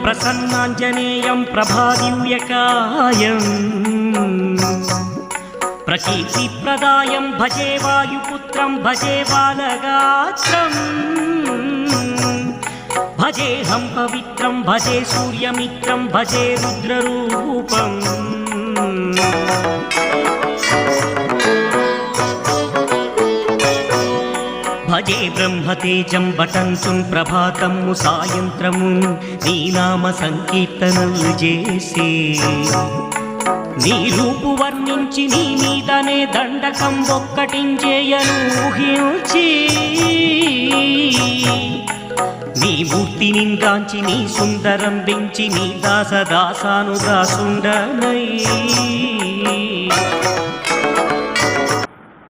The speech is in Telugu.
ప్రసన్నాంజనేయం ప్రభాదివ్యకాయం ప్రకీర్తిప్రదాయం భజే వాయుపుత్రం భజే బాలగాత్రం భజేహం పవిత్రం భజే సూర్యమిత్రం భజే రుద్రరూపం భజే బ్రహ్మతేజం బటంచున్ ప్రభాతము సాయంత్రము నీ నామ సంకీర్తనలు చేసే నీ రూపు వర్ణించి నీ మీదనే దండకం ఒక్కటించేయను ఊహించి నీ మూర్తిని గాంచి నీ సుందరం పెంచి నీ దాసదాసాను దాసుండనై